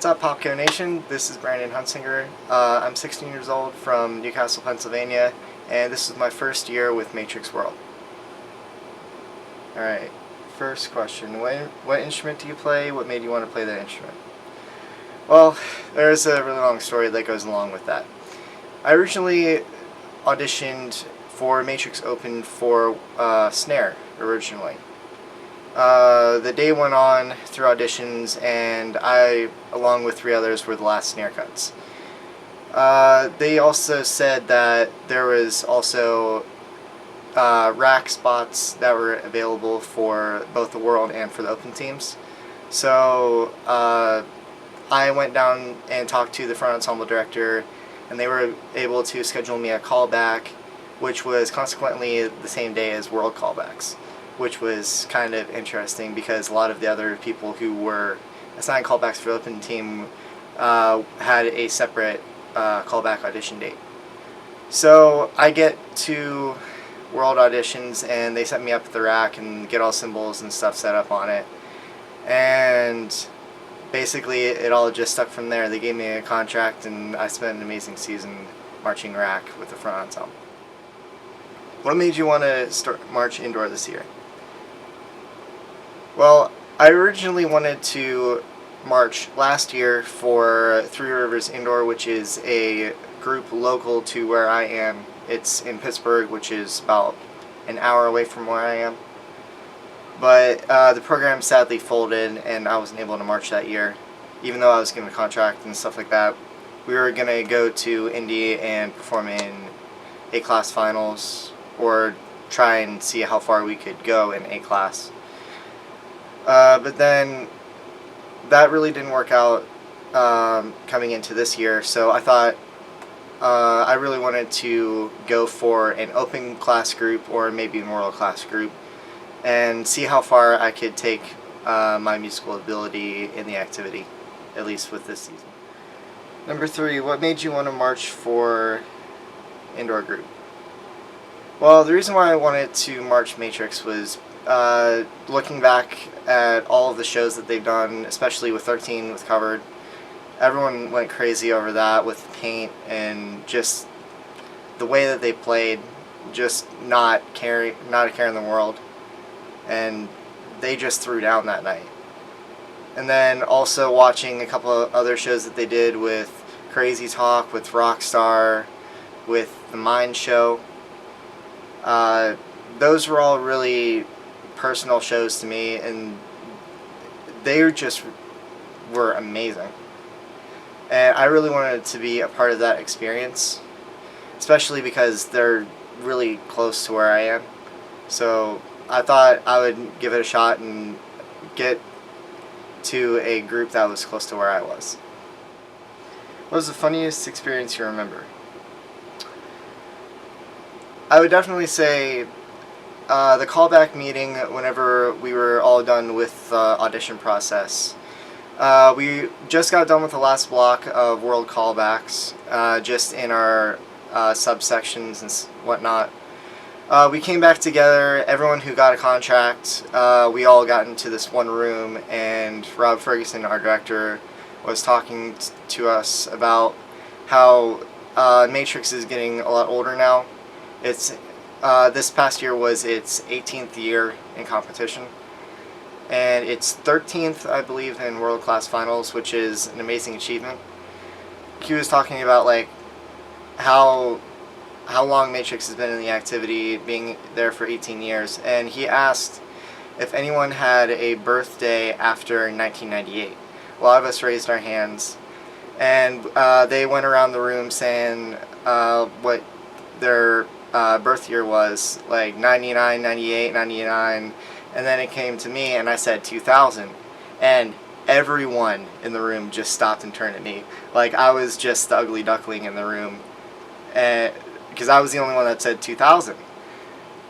What's up, Popco Nation? This is Brandon Hunsinger. I'm 16 years old from Newcastle, Pennsylvania, and this is my first year with Matrix World. Alright, first question. What instrument do you play? What made you want to play that instrument? Well, there's a really long story that goes along with that. I originally auditioned for Matrix Open for snare, originally. The day went on through auditions, and I, along with 3 others, were the last snare cuts. They also said that there was also rack spots that were available for both the World and for the Open teams. So I went down and talked to the front ensemble director, and they were able to schedule me a callback, which was consequently the same day as World callbacks, which was kind of interesting because a lot of the other people who were assigned callbacks for the Open team had a separate callback audition date. So I get to World auditions, and they set me up at the rack and get all cymbals and stuff set up on it, and basically it all just stuck from there. They gave me a contract, and I spent an amazing season marching rack with the front ensemble. What made you want to march indoor this year? Well, I originally wanted to march last year for Three Rivers Indoor, which is a group local to where I am. It's in Pittsburgh, which is about an hour away from where I am. But the program sadly folded, and I wasn't able to march that year, even though I was given a contract and stuff like that. We were going to go to Indy and perform in A-class finals, or try and see how far we could go in A-class. But then that really didn't work out coming into this year, so I thought I really wanted to go for an open class group or maybe a world class group and see how far I could take my musical ability in the activity, at least with this season. Number 3, what made you want to march for indoor group? Well, the reason why I wanted to march Matrix was looking back at all of the shows that they've done, especially with 13 with Covered. Everyone went crazy over that with paint and just the way that they played, just not a care in the world, and they just threw down that night. And then also watching a couple of other shows that they did with Crazy Talk, with Rockstar, with the Mind Show. Those were all really personal shows to me, and they just were amazing. And I really wanted to be a part of that experience, especially because they're really close to where I am. So I thought I would give it a shot and get to a group that was close to where I was. What was the funniest experience you remember? I would definitely say the callback meeting whenever we were all done with the audition process. We just got done with the last block of World callbacks, just in our subsections and whatnot. We came back together, everyone who got a contract, we all got into this one room, and Rob Ferguson, our director, was talking to us about how Matrix is getting a lot older now. It's this past year was its 18th year in competition, and its 13th, I believe, in World Class Finals, which is an amazing achievement. He was talking about like how long Matrix has been in the activity, being there for 18 years, and he asked if anyone had a birthday after 1998. A lot of us raised our hands, and they went around the room saying what their birth year was, like 99, 98, 99, and then it came to me and I said 2000, and everyone in the room just stopped and turned at me like I was just the ugly duckling in the room, because I was the only one that said 2000,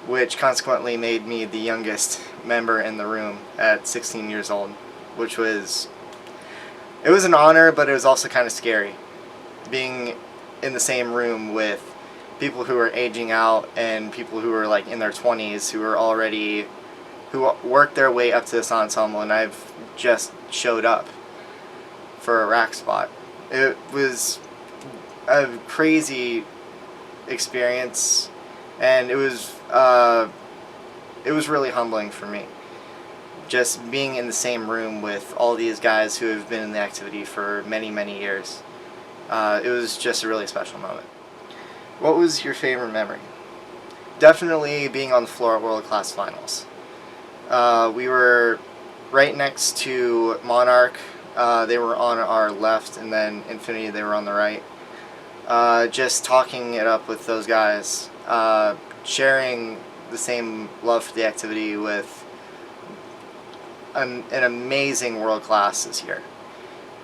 which consequently made me the youngest member in the room at 16 years old, which was, it was an honor, but it was also kind of scary being in the same room with people who are aging out and people who are like in their 20s who worked their way up to this ensemble, and I've just showed up for a rack spot. It was a crazy experience, and it was really humbling for me. Just being in the same room with all these guys who have been in the activity for many, many years. It was just a really special moment. What was your favorite memory? Definitely being on the floor at World Class Finals. We were right next to Monarch. They were on our left, and then Infinity, they were on the right. Just talking it up with those guys, sharing the same love for the activity with an amazing World Class this year.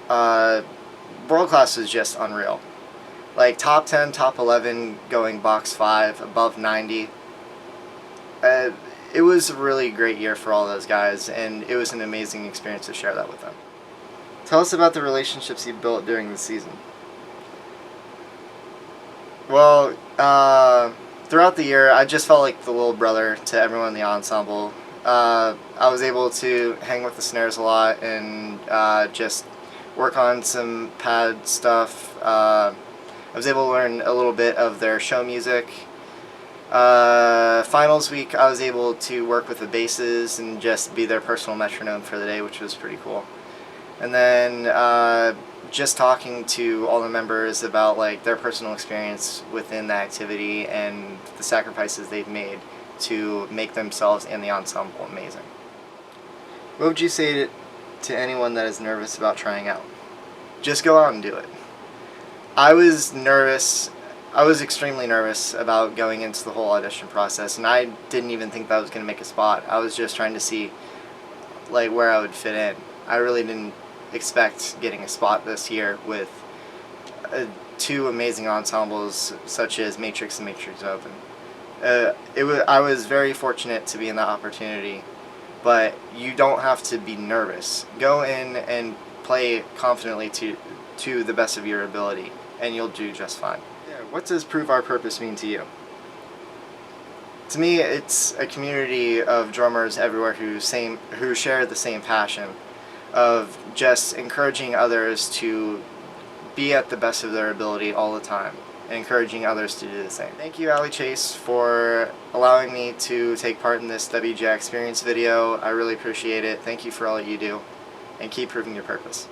World Class was just unreal. Like top 10, top 11, going box 5, above 90. It was a really great year for all those guys, and it was an amazing experience to share that with them. Tell us about the relationships you built during the season. Well, throughout the year, I just felt like the little brother to everyone in the ensemble. I was able to hang with the snares a lot and just work on some pad stuff. I was able to learn a little bit of their show music. Finals week, I was able to work with the basses and just be their personal metronome for the day, which was pretty cool. And then just talking to all the members about like their personal experience within the activity and the sacrifices they've made to make themselves and the ensemble amazing. What would you say to anyone that is nervous about trying out? Just go out and do it. I was nervous. I was extremely nervous about going into the whole audition process, and I didn't even think that I was going to make a spot. I was just trying to see like where I would fit in. I really didn't expect getting a spot this year with two amazing ensembles such as Matrix and Matrix Open. I was very fortunate to be in that opportunity, but you don't have to be nervous. Go in and play confidently to the best of your ability, and you'll do just fine. Yeah, what does Prove Our Purpose mean to you? To me, it's a community of drummers everywhere who share the same passion of just encouraging others to be at the best of their ability all the time, and encouraging others to do the same. Thank you, Allie Chase, for allowing me to take part in this WGI Experience video. I really appreciate it. Thank you for all you do, and keep proving your purpose.